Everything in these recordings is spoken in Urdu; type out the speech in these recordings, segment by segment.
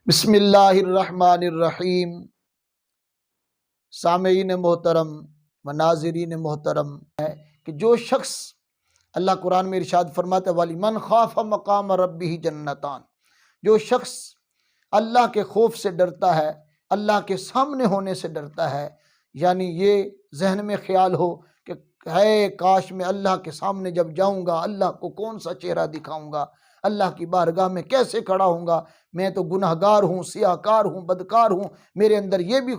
بسم اللہ الرحمن الرحیم۔ سامعین محترم و ناظرین محترم ہے کہ جو شخص، اللہ قرآن میں ارشاد فرماتا ہے وَلِمَنْ خَافَ مَقَامَ رَبِّهِ جَنَّتَانِ، جو شخص اللہ کے خوف سے ڈرتا ہے، اللہ کے سامنے ہونے سے ڈرتا ہے، یعنی یہ ذہن میں خیال ہو کہ ہے کاش میں اللہ کے سامنے جب جاؤں گا اللہ کو کون سا چہرہ دکھاؤں گا، اللہ کی بارگاہ میں کیسے کھڑا ہوں گا، میں تو گناہ گار ہوں، سیاہ کار ہوں، بدکار ہوں، میرے اندر یہ بھی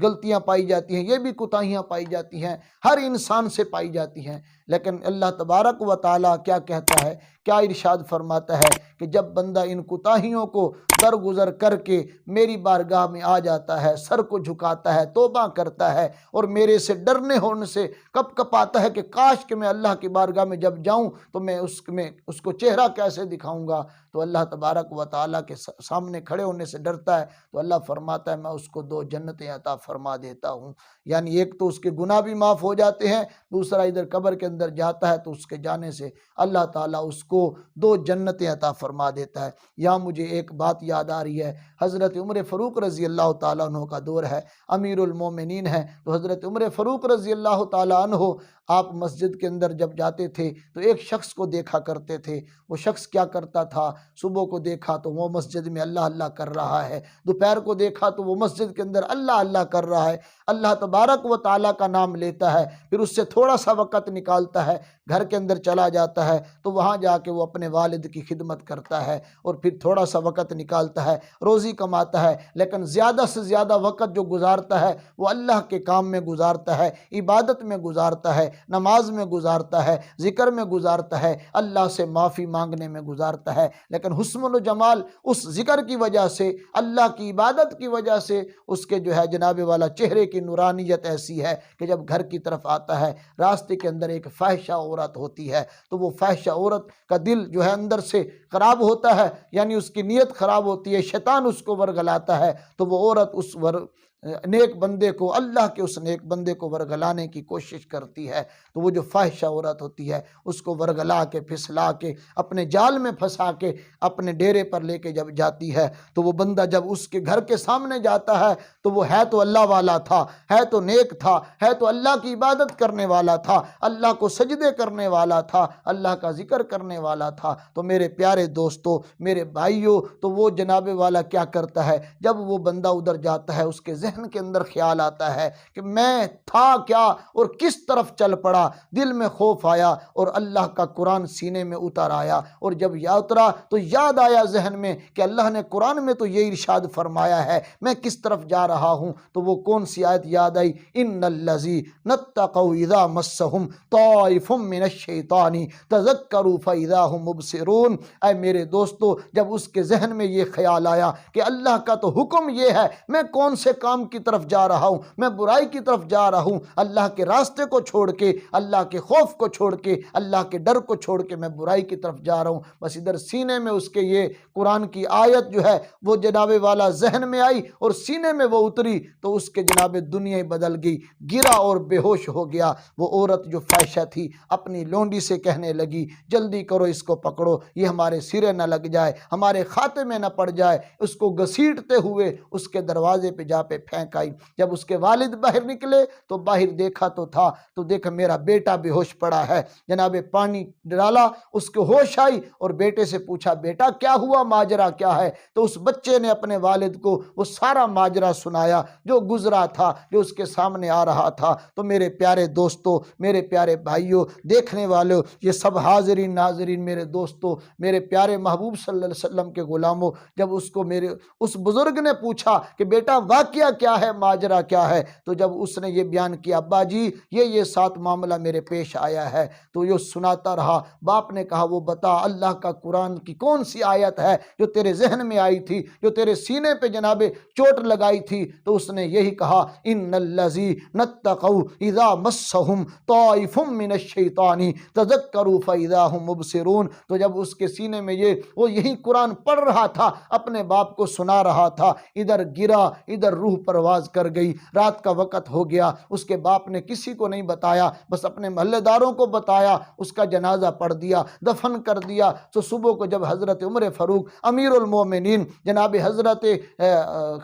غلطیاں پائی جاتی ہیں، یہ بھی کوتاہیاں پائی جاتی ہیں، ہر انسان سے پائی جاتی ہیں۔ لیکن اللہ تبارک و تعالیٰ کیا کہتا ہے، کیا ارشاد فرماتا ہے کہ جب بندہ ان کوتاہیوں کو درگزر کر کے میری بارگاہ میں آ جاتا ہے، سر کو جھکاتا ہے، توبہ کرتا ہے اور میرے سے ڈرنے ہونے سے کپ کپاتا ہے کہ کاش کہ میں اللہ کی بارگاہ میں جب جاؤں تو میں اس کو چہرہ کیسے دکھاؤں گا، تو اللہ تبارک و تعالیٰ کے سامنے کھڑے ہونے سے ڈرتا ہے تو اللہ فرماتا ہے میں اس کو 2 جنتیں عطا فرما دیتا ہوں۔ یعنی ایک تو اس کے گناہ بھی معاف ہو جاتے ہیں، دوسرا ادھر قبر کے اندر جاتا ہے تو اس کے جانے سے اللہ تعالیٰ اس کو 2 جنتیں عطا فرما دیتا ہے۔ یہاں مجھے ایک بات یاد آ رہی ہے، حضرت عمر فاروق رضی اللہ تعالیٰ عنہ کا دور ہے، امیر المومنین ہے، تو حضرت عمر فاروق رضی اللہ تعالیٰ عنہ آپ مسجد کے اندر جب جاتے تھے تو ایک شخص کو دیکھا کرتے تھے۔ وہ شخص کیا کرتا تھا، صبح کو دیکھا تو وہ مسجد میں اللہ اللہ کر رہا ہے، دوپہر کو دیکھا تو وہ مسجد کے اندر اللہ اللہ کر رہا ہے، اللہ تبارک و تعالیٰ کا نام لیتا ہے، پھر اس سے تھوڑا سا وقت نکالتا ہے، گھر کے اندر چلا جاتا ہے تو وہاں جا کے وہ اپنے والد کی خدمت کرتا ہے، اور پھر تھوڑا سا وقت نکالتا ہے، روزی کماتا ہے، لیکن زیادہ سے زیادہ وقت جو گزارتا ہے وہ اللہ کے کام میں گزارتا ہے، عبادت میں گزارتا ہے، نماز میں گزارتا ہے، ذکر میں گزارتا ہے، اللہ سے معافی مانگنے میں گزارتا ہے۔ لیکن حسن و جمال اس ذکر کی وجہ سے، اللہ کی عبادت کی وجہ سے اس کے جو ہے جناب والا چہرے کی نورانیت ایسی ہے کہ جب گھر کی طرف آتا ہے راستے کے اندر ایک فاحشہ عورت ہوتی ہے تو وہ فاحشہ عورت کا دل جو ہے اندر سے خراب ہوتا ہے، یعنی اس کی نیت خراب ہوتی ہے، شیطان اس کو ورگلاتا ہے تو وہ عورت اس نیک بندے کو، اللہ کے اس نیک بندے کو ورگلانے کی کوشش کرتی ہے، تو وہ جو فاحشہ عورت ہوتی ہے اس کو ورگلا کے پھسلا کے اپنے جال میں پھنسا کے اپنے ڈیرے پر لے کے جب جاتی ہے تو وہ بندہ جب اس کے گھر کے سامنے جاتا ہے تو وہ ہے تو اللہ والا تھا، ہے تو نیک تھا، ہے تو اللہ کی عبادت کرنے والا تھا، اللہ کو سجدے کرنے والا تھا، اللہ کا ذکر کرنے والا تھا، تو میرے پیارے دوستو، میرے بھائیوں، تو وہ جناب والا کیا کرتا ہے، جب وہ بندہ ادھر جاتا ہے اس کے ذہن کے اندر خیال آتا ہے کہ میں تھا کیا اور کس طرف چل پڑا، دل میں خوف آیا اور اللہ کا قرآن سینے میں اتر آیا، اور جب یہ اترا تو یاد آیا ذہن میں کہ اللہ نے قرآن میں تو یہ ارشاد فرمایا ہے، میں کس طرف جا رہا ہوں، تو وہ کون سی آیت یاد آئی، ان الذین اتقوا اذا مسهم طائف من الشیطان تذکروا فاذا هم مبصرون۔ اے میرے دوستو، جب اس کے ذہن میں یہ خیال آیا کہ اللہ کا تو حکم یہ ہے، میں کون سے کام کی طرف جا رہا ہوں، میں برائی کی طرف جا رہا ہوں، اللہ کے راستے کو چھوڑ کے، اللہ کے خوف کو چھوڑ کے، اللہ کے ڈر کو چھوڑ کے میں برائی کی طرف جا رہا ہوں، بس ادھر سینے میں اس کے یہ قرآن کی آیت جو ہے وہ جناب والا ذہن میں آئی اور سینے میں وہ اتری تو اس کے جناب دنیا ہی بدل گئی، گرا اور بے ہوش ہو گیا۔ وہ عورت جو فاحشہ تھی اپنی لونڈی سے کہنے لگی جلدی کرو، اس کو پکڑو، یہ ہمارے سرے نہ لگ جائے، ہمارے کھاتے میں نہ پڑ جائے۔ اس کو گھسیٹتے ہوئے اس کے دروازے پہ جا پہ پھینک آئی۔ جب اس کے والد باہر نکلے تو باہر دیکھا تو تھا، تو دیکھا میرا بیٹا بے ہوش پڑا ہے، جناب پانی ڈالا، اس کو ہوش آئی اور بیٹے سے پوچھا بیٹا کیا ہوا، ماجرا کیا ہے، تو اس بچے نے اپنے والد کو وہ سارا ماجرا سنایا جو گزرا تھا، جو اس کے سامنے آ رہا تھا۔ تو میرے پیارے دوستو، میرے پیارے بھائیوں، دیکھنے والوں، یہ سب حاضرین ناظرین، میرے دوستو، میرے پیارے محبوب صلی اللہ علیہ وسلم کے غلاموں، جب اس کو میرے اس بزرگ نے پوچھا کہ بیٹا واقعہ کیا ہے، ماجرا کیا ہے، تو جب اس نے یہ بیان کیا ابا جی یہ ساتھ معاملہ میرے پیش آیا ہے، تو یہ سناتا رہا۔ باپ نے کہا وہ بتا اللہ کا قرآن کی کون سی آیت ہے جو تیرے ذہن میں آئی تھی، جو تیرے سینے پہ جناب چوٹ لگائی تھی، تو اس نے یہی کہا ان الذین اتقوا اذا مسهم طائف من الشیطان تذکروا فاذا هم مبصرون۔ تو جب اس کے سینے میں وہ یہی قرآن پڑھ رہا تھا، اپنے باپ کو سنا رہا تھا، ادھر گرا، ادھر روح روح پرواز کر گئی، رات کا وقت ہو گیا، اس کے باپ نے کسی کو نہیں بتایا، بس اپنے محلے داروں کو بتایا، اس کا جنازہ پڑھ دیا، دفن کر دیا۔ تو صبح کو جب حضرت عمر فاروق امیر المومنین جناب حضرت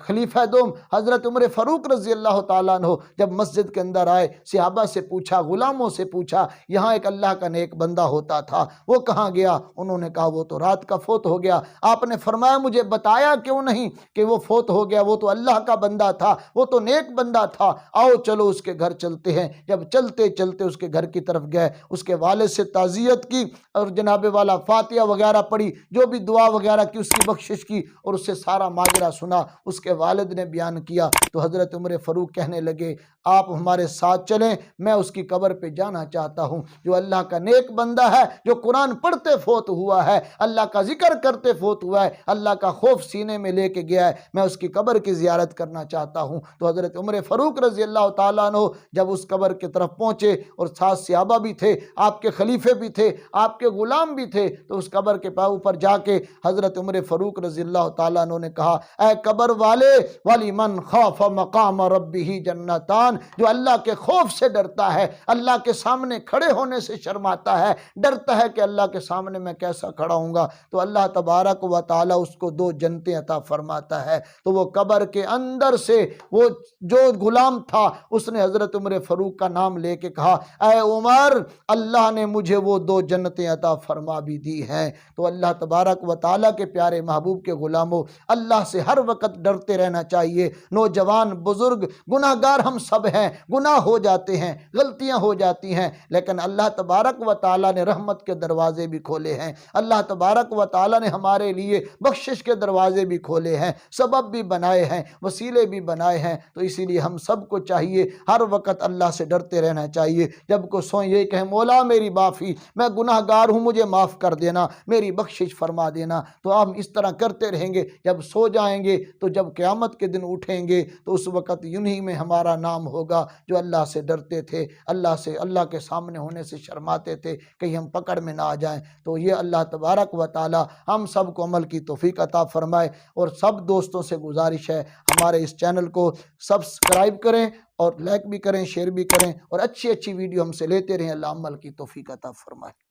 خلیفہ دوم حضرت عمر فاروق رضی اللہ تعالیٰ عنہ جب مسجد کے اندر آئے، صحابہ سے پوچھا، غلاموں سے پوچھا، یہاں ایک اللہ کا نیک بندہ ہوتا تھا، وہ کہاں گیا؟ انہوں نے کہا وہ تو رات کا فوت ہو گیا۔ آپ نے فرمایا مجھے بتایا کیوں نہیں کہ وہ فوت ہو گیا؟ وہ تو اللہ کا بندہ تھا، وہ تو نیک بندہ تھا، آؤ چلو اس کے گھر چلتے ہیں۔ جب چلتے چلتے اس کے گھر کی طرف گئے، اس کے والد سے تعزیت کی اور جناب والا فاتحہ وغیرہ پڑھی، جو بھی دعا وغیرہ کی، اس کی بخشش کی اور اس سے سارا ماجرا سنا، اس کے والد نے بیان کیا۔ تو حضرت عمر فاروق کہنے لگے آپ ہمارے ساتھ چلیں، میں اس کی قبر پہ جانا چاہتا ہوں، جو اللہ کا نیک بندہ ہے، جو قرآن پڑھتے فوت ہوا ہے، اللہ کا ذکر کرتے فوت ہوا ہے، اللہ کا خوف سینے میں لے کے گیا ہے، میں اس کی قبر کی زیارت کرنا چاہتا ہوں۔ تو حضرت عمر فاروق رضی اللہ تعالیٰ عنہ جب اس قبر کی طرف پہنچے اور ساتھ صحابہ بھی تھے، آپ کے خلیفے بھی تھے، آپ کے غلام بھی تھے، تو اس قبر کے اوپر جا کے حضرت عمر فاروق رضی اللہ تعالیٰ عنہ نے کہا اے قبر والے، وَلِمَنْ خَافَ مَقَامَ رَبِّهِ جَنَّتَانِ، جو اللہ کے خوف سے ڈرتا ہے، اللہ کے سامنے کھڑے ہونے سے شرماتا ہے، ڈرتا ہے کہ اللہ کے سامنے میں کیسا کھڑا ہوں گا، تو اللہ تبارک و تعالیٰ اس کو 2 جنتیں عطا فرماتا ہے۔ تو وہ قبر کے اندر سے وہ جو غلام تھا، اس نے حضرت عمر فاروق کا نام لے کے کہا اے عمر، اللہ نے مجھے وہ 2 جنتیں عطا فرما بھی دی ہیں۔ تو اللہ تبارک و تعالیٰ کے پیارے محبوب کے غلاموں، اللہ سے ہر وقت ڈرتے رہنا چاہیے۔ نوجوان، بزرگ، گناہ گار ہم سب ہیں، گناہ ہو جاتے ہیں، غلطیاں ہو جاتی ہیں، لیکن اللہ تبارک و تعالیٰ نے رحمت کے دروازے بھی کھولے ہیں، اللہ تبارک و تعالیٰ نے ہمارے لیے بخشش کے دروازے بھی کھولے ہیں، سبب بھی بنائے ہیں، وسیلے بھی بنائے ہیں۔ تو اسی لیے ہم سب کو چاہیے ہر وقت اللہ سے ڈرتے رہنا چاہیے۔ جب کو سوئیں یہ کہیں مولا میری معافی، میں گناہ گار ہوں، مجھے معاف کر دینا، میری بخشش فرما دینا۔ تو ہم اس طرح کرتے رہیں گے، جب سو جائیں گے تو جب قیامت کے دن اٹھیں گے تو اس وقت انہی میں ہمارا نام ہوگا جو اللہ سے ڈرتے تھے، اللہ کے سامنے ہونے سے شرماتے تھے، کہیں ہم پکڑ میں نہ آ جائیں۔ تو یہ اللہ تبارک و تعالی ہم سب کو عمل کی توفیق عطا فرمائے۔ اور سب دوستوں سے گزارش ہے ہمارے اس چینل کو سبسکرائب کریں اور لائک بھی کریں، شیئر بھی کریں، اور اچھی اچھی ویڈیو ہم سے لیتے رہیں۔ اللہ عمل کی توفیق عطا فرمائے۔